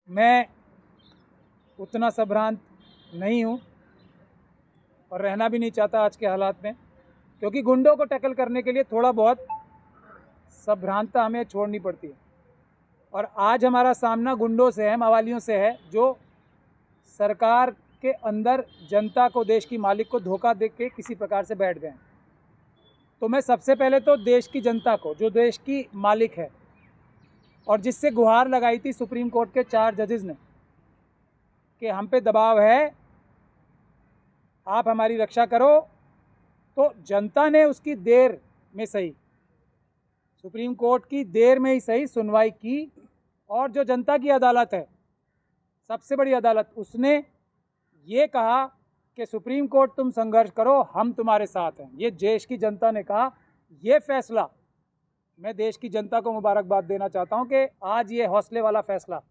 मैं उतना संभ्रांत नहीं हूँ और रहना भी नहीं चाहता आज के हालात में, क्योंकि गुंडों को टैकल करने के लिए थोड़ा बहुत संभ्रांतता हमें छोड़नी पड़ती है। और आज हमारा सामना गुंडों से है, मवालियों से है, जो सरकार के अंदर जनता को, देश की मालिक को धोखा दे के किसी प्रकार से बैठ गए। तो मैं सबसे पहले तो देश की जनता को, जो देश की मालिक है और जिससे गुहार लगाई थी सुप्रीम कोर्ट के 4 जजेस ने कि हम पे दबाव है, आप हमारी रक्षा करो, तो जनता ने उसकी देर में सही, सुप्रीम कोर्ट की देर में ही सही सुनवाई की। और जो जनता की अदालत है, सबसे बड़ी अदालत, उसने ये कहा कि सुप्रीम कोर्ट तुम संघर्ष करो, हम तुम्हारे साथ हैं। ये देश की जनता ने कहा। ये फैसला, मैं देश की जनता को मुबारकबाद देना चाहता हूं कि आज ये हौसले वाला फैसला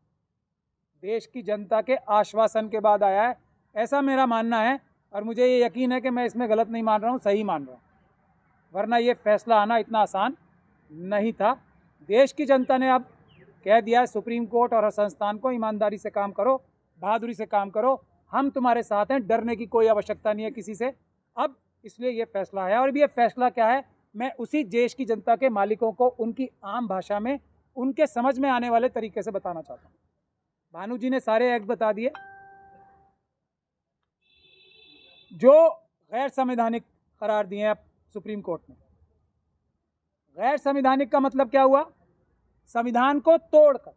देश की जनता के आश्वासन के बाद आया है, ऐसा मेरा मानना है। और मुझे ये यकीन है कि मैं इसमें गलत नहीं मान रहा हूँ, सही मान रहा हूँ, वरना ये फैसला आना इतना आसान नहीं था। देश की जनता ने अब कह दिया है सुप्रीम कोर्ट और संस्थान को, ईमानदारी से काम करो, बहादुरी से काम करो, हम तुम्हारे साथ हैं, डरने की कोई आवश्यकता नहीं है किसी से। अब इसलिए ये फैसला है। और ये फैसला क्या है, मैं उसी देश की जनता के मालिकों को उनकी आम भाषा में, उनके समझ में आने वाले तरीके से बताना चाहता हूँ। भानु जी ने सारे एक्ट बता दिए जो गैर संवैधानिक करार दिए हैं सुप्रीम कोर्ट ने। गैर संवैधानिक का मतलब क्या हुआ? संविधान को तोड़कर,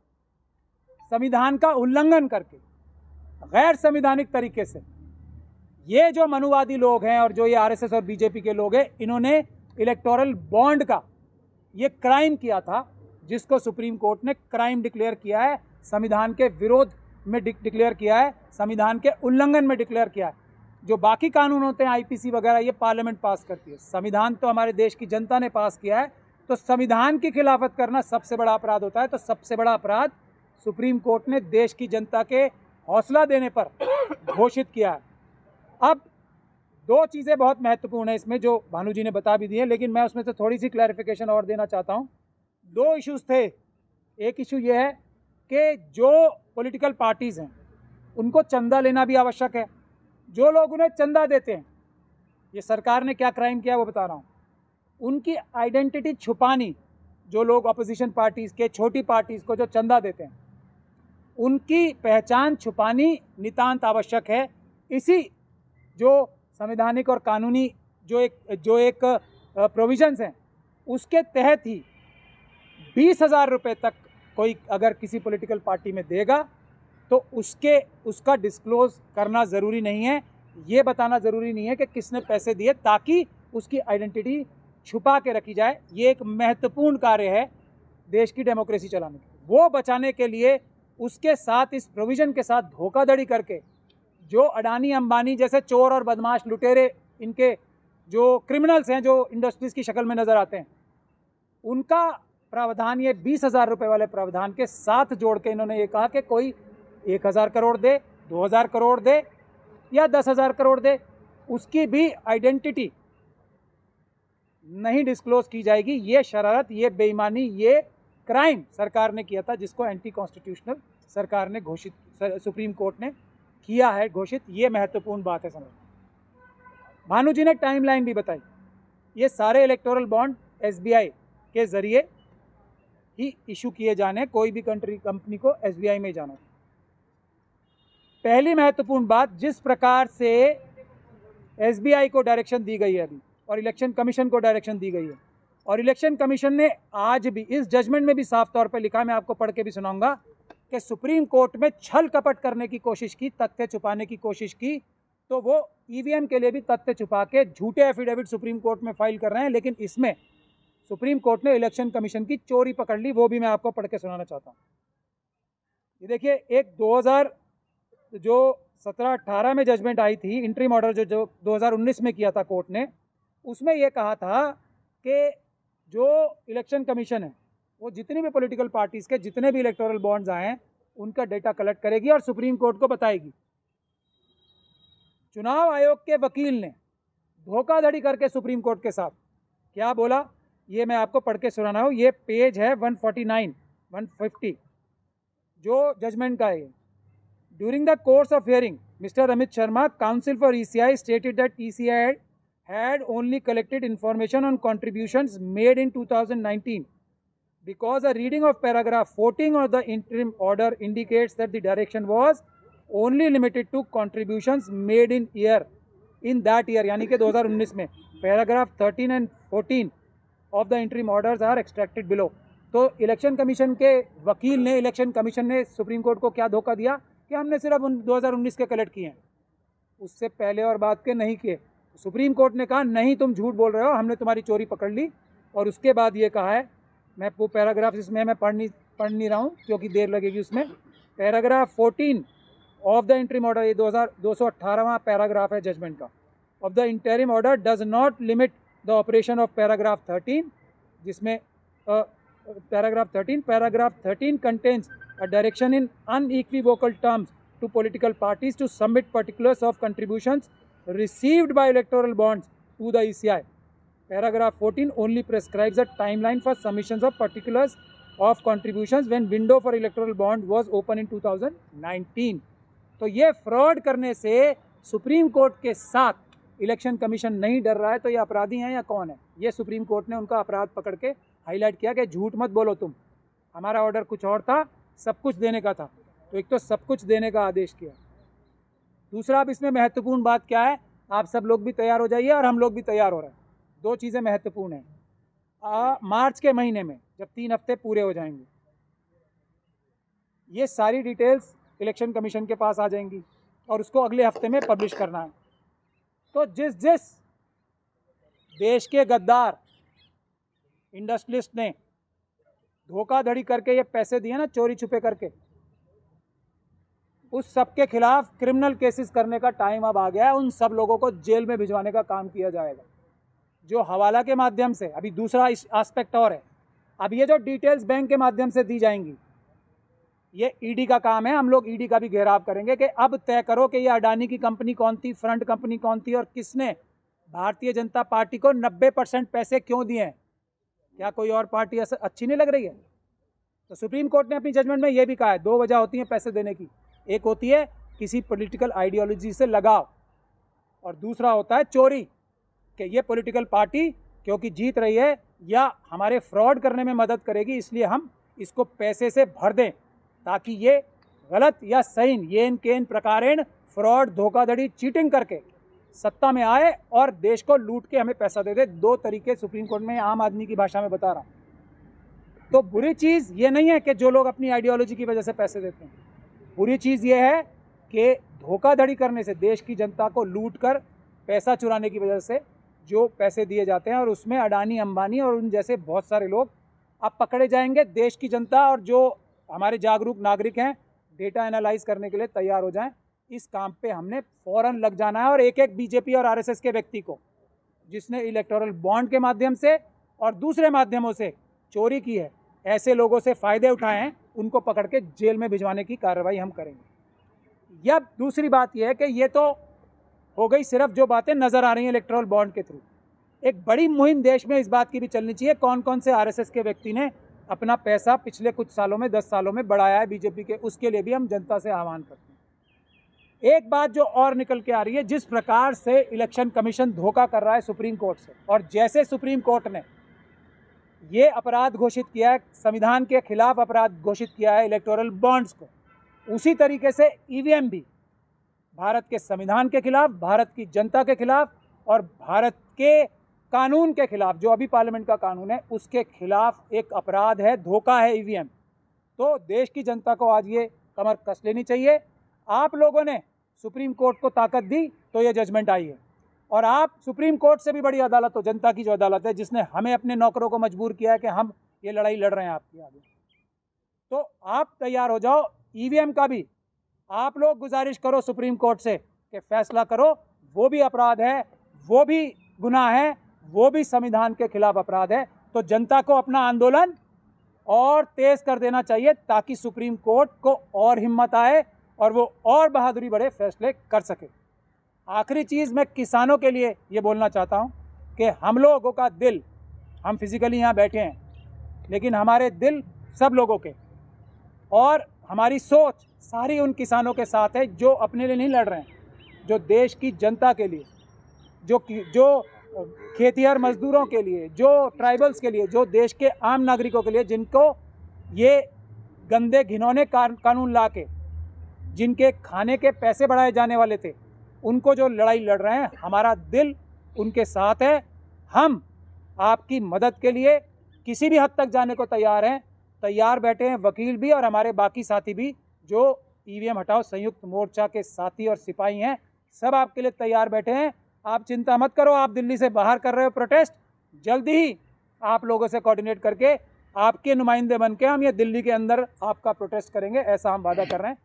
संविधान का उल्लंघन करके, गैर संवैधानिक तरीके से ये जो मनुवादी लोग हैं और जो ये आरएसएस और बीजेपी के लोग हैं, इन्होंने इलेक्टोरल बॉन्ड का ये क्राइम किया था, जिसको सुप्रीम कोर्ट ने क्राइम डिक्लेयर किया है, संविधान के विरोध में डिक्लेयर किया है, संविधान के उल्लंघन में डिक्लेयर किया है। जो बाकी कानून होते हैं आईपीसी वगैरह, ये पार्लियामेंट पास करती है, संविधान तो हमारे देश की जनता ने पास किया है। तो संविधान की खिलाफत करना सबसे बड़ा अपराध होता है। तो सबसे बड़ा अपराध सुप्रीम कोर्ट ने देश की जनता के हौसला देने पर घोषित किया है। अब 2 चीज़ें बहुत महत्वपूर्ण है इसमें, जो भानु जी ने बता भी दी है, लेकिन मैं उसमें से थोड़ी सी क्लैरिफिकेशन और देना चाहता हूँ। 2 इश्यूज थे। एक इशू ये है कि जो पॉलिटिकल पार्टीज़ हैं उनको चंदा लेना भी आवश्यक है। जो लोग उन्हें चंदा देते हैं, ये सरकार ने क्या क्राइम किया वो बता रहा हूँ, उनकी आइडेंटिटी छुपानी। जो लोग अपोजिशन पार्टीज़ के, छोटी पार्टीज़ को जो चंदा देते हैं, उनकी पहचान छुपानी नितांत आवश्यक है। इसी जो संवैधानिक और कानूनी जो एक प्रोविजंस हैं, उसके तहत ही 20,000 रुपये तक कोई अगर किसी पॉलिटिकल पार्टी में देगा तो उसका डिस्क्लोज करना ज़रूरी नहीं है, ये बताना ज़रूरी नहीं है कि किसने पैसे दिए, ताकि उसकी आइडेंटिटी छुपा के रखी जाए। ये एक महत्वपूर्ण कार्य है देश की डेमोक्रेसी चलाने के, वो बचाने के लिए उसके साथ, इस प्रोविज़न के साथ धोखाधड़ी करके जो अडानी अंबानी जैसे चोर और बदमाश लुटेरे, इनके जो क्रिमिनल्स हैं, जो इंडस्ट्रीज़ की शक्ल में नज़र आते हैं, उनका प्रावधान, ये 20,000 रुपये वाले प्रावधान के साथ जोड़ के इन्होंने ये कहा कि कोई 1,000 करोड़ दे, 2,000 करोड़ दे या 10,000 करोड़ दे, उसकी भी आइडेंटिटी नहीं डिस्क्लोज की जाएगी। ये शरारत, ये बेईमानी, ये क्राइम सरकार ने किया था, जिसको एंटी कॉन्स्टिट्यूशनल सरकार ने घोषित, सुप्रीम कोर्ट ने किया है घोषित। ये महत्वपूर्ण बात है समझ। भानु जी ने टाइमलाइन भी बताई। ये सारे इलेक्टोरल बॉन्ड एसबीआई के ज़रिए ही इशू किए जाने, कोई भी कंपनी को एसबीआई में जाना। पहली महत्वपूर्ण बात, जिस प्रकार से एसबीआई को डायरेक्शन दी गई है अभी, और इलेक्शन कमीशन को डायरेक्शन दी गई है, और इलेक्शन कमीशन ने आज भी इस जजमेंट में भी साफ तौर पर लिखा, मैं आपको पढ़ के भी सुनाऊंगा, कि सुप्रीम कोर्ट में छल कपट करने की कोशिश की, तथ्य छुपाने की कोशिश की, तो वो ईवीएम के लिए भी तथ्य छुपा के झूठे एफिडेविट सुप्रीम कोर्ट में फाइल कर रहे हैं। लेकिन इसमें सुप्रीम कोर्ट ने इलेक्शन कमीशन की चोरी पकड़ ली, वो भी मैं आपको पढ़ के सुनाना चाहता हूँ। ये देखिए, एक 2017-18 में जजमेंट आई थी, इंटरिम ऑर्डर जो 2019 में किया था कोर्ट ने, उसमें यह कहा था कि जो इलेक्शन कमीशन है वो जितनी भी पॉलिटिकल पार्टीज़ के जितने भी इलेक्टोरल बॉन्ड्स आए हैं उनका डेटा कलेक्ट करेगी और सुप्रीम कोर्ट को बताएगी। चुनाव आयोग के वकील ने धोखाधड़ी करके सुप्रीम कोर्ट के साथ क्या बोला, ये मैं आपको पढ़ के सुनाना हूँ। ये पेज है 149, 150। जो जजमेंट का है। During the course of hearing mister Amit Sharma, council for ECI, stated that ECI had only collected information on contributions made in 2019 because a reading of paragraph 14 of the interim order indicates that the direction was only limited to contributions made in that year, यानी कि 2019 में paragraph 13 and 14 of the interim orders are extracted below। तो election commission के वकील ने, election commission ने supreme court को क्या धोखा दिया कि हमने सिर्फ 2019 के कलेक्ट किए हैं, उससे पहले और बाद के नहीं किए। सुप्रीम कोर्ट ने कहा नहीं, तुम झूठ बोल रहे हो, हमने तुम्हारी चोरी पकड़ ली। और उसके बाद ये कहा है, मैं वो पैराग्राफ इसमें मैं पढ़ नहीं रहा हूँ क्योंकि देर लगेगी उसमें। Paragraph 14 of the interim order, ये 218वां पैराग्राफ है जजमेंट का, of the interim order does not limit the operation of paragraph 13, जिसमें paragraph 13 contains a direction in unequivocal terms to political parties to submit particulars of contributions received by electoral bonds to the ECI. Paragraph 14 only prescribes a timeline for submissions of particulars of contributions when window for electoral bond was open in 2019. तो ये fraud करने से supreme court के साथ election commission नहीं डर रहा है, तो ये अपराधी हैं या कौन है? ये सुप्रीम कोर्ट ने उनका अपराध पकड़ के हाईलाइट किया कि झूठ मत बोलो तुम, हमारा ऑर्डर कुछ और था, सब कुछ देने का था। तो एक तो सब कुछ देने का आदेश किया। दूसरा, अब इसमें महत्वपूर्ण बात क्या है, आप सब लोग भी तैयार हो जाइए और हम लोग भी तैयार हो रहे हैं। दो चीज़ें महत्वपूर्ण हैं। मार्च के महीने में जब 3 हफ्ते पूरे हो जाएंगे, ये सारी डिटेल्स इलेक्शन कमीशन के पास आ जाएंगी और उसको अगले हफ्ते में पब्लिश करना है। तो जिस देश के गद्दार इंडस्ट्रियलिस्ट ने धोखाधड़ी करके ये पैसे दिए ना, चोरी छुपे करके, उस सब के खिलाफ क्रिमिनल केसेस करने का टाइम अब आ गया है। उन सब लोगों को जेल में भिजवाने का काम किया जाएगा, जो हवाला के माध्यम से। अभी दूसरा एस्पेक्ट और है, अब ये जो डिटेल्स बैंक के माध्यम से दी जाएंगी, ये ईडी का काम है। हम लोग ईडी का भी घेराव करेंगे कि अब तय करो कि ये अडानी की कंपनी कौन थी, फ्रंट कंपनी कौन थी, और किसने भारतीय जनता पार्टी को 90% पैसे क्यों दिए हैं। क्या कोई और पार्टी अच्छी नहीं लग रही है? तो सुप्रीम कोर्ट ने अपनी जजमेंट में ये भी कहा है, 2 वजह होती हैं पैसे देने की। एक होती है किसी पॉलिटिकल आइडियोलॉजी से लगाव, और दूसरा होता है चोरी, कि ये पॉलिटिकल पार्टी क्योंकि जीत रही है या हमारे फ्रॉड करने में मदद करेगी, इसलिए हम इसको पैसे से भर दें ताकि ये गलत या सही येन केन प्रकारेण फ्रॉड, धोखाधड़ी, चीटिंग करके सत्ता में आए और देश को लूट के हमें पैसा दे दे। 2 तरीके सुप्रीम कोर्ट में आम आदमी की भाषा में बता रहा हूँ। तो बुरी चीज़ ये नहीं है कि जो लोग अपनी आइडियोलॉजी की वजह से पैसे देते हैं, बुरी चीज़ ये है कि धोखाधड़ी करने से, देश की जनता को लूट कर पैसा चुराने की वजह से जो पैसे दिए जाते हैं, और उसमें अडानी, अंबानी और उन जैसे बहुत सारे लोग अब पकड़े जाएंगे। देश की जनता और जो हमारे जागरूक नागरिक हैं, डेटा एनालाइज करने के लिए तैयार हो जाएं। इस काम पे हमने फ़ौरन लग जाना है, और एक बीजेपी और आरएसएस के व्यक्ति को जिसने इलेक्टोरल बॉन्ड के माध्यम से और दूसरे माध्यमों से चोरी की है, ऐसे लोगों से फ़ायदे उठाए हैं, उनको पकड़ के जेल में भिजवाने की कार्रवाई हम करेंगे। या दूसरी बात यह है कि ये तो हो गई सिर्फ जो बातें नज़र आ रही हैं इलेक्टोरल बॉन्ड के थ्रू। एक बड़ी मुहिम देश में इस बात की भी चलनी चाहिए, कौन कौन से आरएसएस के व्यक्ति ने अपना पैसा पिछले कुछ सालों में, 10 सालों में बढ़ाया है बीजेपी के, उसके लिए भी हम जनता से आह्वान करते हैं। एक बात जो और निकल के आ रही है, जिस प्रकार से इलेक्शन कमीशन धोखा कर रहा है सुप्रीम कोर्ट से, और जैसे सुप्रीम कोर्ट ने ये अपराध घोषित किया है, संविधान के खिलाफ अपराध घोषित किया है इलेक्टोरल बॉन्ड्स को, उसी तरीके से ईवीएम भी भारत के संविधान के खिलाफ, भारत की जनता के खिलाफ और भारत के कानून के खिलाफ, जो अभी पार्लियामेंट का कानून है उसके खिलाफ एक अपराध है, धोखा है ईवीएम। तो देश की जनता को आज ये कमर कस लेनी चाहिए। आप लोगों ने सुप्रीम कोर्ट को ताकत दी तो ये जजमेंट आई है, और आप सुप्रीम कोर्ट से भी बड़ी अदालत हो, जनता की जो अदालत है, जिसने हमें अपने नौकरों को मजबूर किया है कि हम ये लड़ाई लड़ रहे हैं आपके आगे। तो आप तैयार हो जाओ। ईवीएम का भी आप लोग गुजारिश करो सुप्रीम कोर्ट से कि फैसला करो, वो भी अपराध है, वो भी गुनाह है, वो भी संविधान के खिलाफ अपराध है। तो जनता को अपना आंदोलन और तेज कर देना चाहिए ताकि सुप्रीम कोर्ट को और हिम्मत आए और वो और बहादुरी बड़े फैसले कर सके। आखिरी चीज़ मैं किसानों के लिए ये बोलना चाहता हूँ कि हम लोगों का दिल, हम फिजिकली यहाँ बैठे हैं लेकिन हमारे दिल सब लोगों के, और हमारी सोच सारी उन किसानों के साथ है जो अपने लिए नहीं लड़ रहे हैं, जो देश की जनता के लिए, जो खेतिहर मजदूरों के लिए, जो ट्राइबल्स के लिए, जो देश के आम नागरिकों के लिए, जिनको ये गंदे घिनौने कानून ला के जिनके खाने के पैसे बढ़ाए जाने वाले थे, उनको जो लड़ाई लड़ रहे हैं, हमारा दिल उनके साथ है। हम आपकी मदद के लिए किसी भी हद तक जाने को तैयार हैं, तैयार बैठे हैं वकील भी और हमारे बाकी साथी भी जो ईवीएम हटाओ संयुक्त मोर्चा के साथी और सिपाही हैं, सब आपके लिए तैयार बैठे हैं। आप चिंता मत करो। आप दिल्ली से बाहर कर रहे हो प्रोटेस्ट, जल्दी ही आप लोगों से कोऑर्डिनेट करके आपके नुमाइंदे बन के हम ये दिल्ली के अंदर आपका प्रोटेस्ट करेंगे, ऐसा हम वादा कर रहे हैं।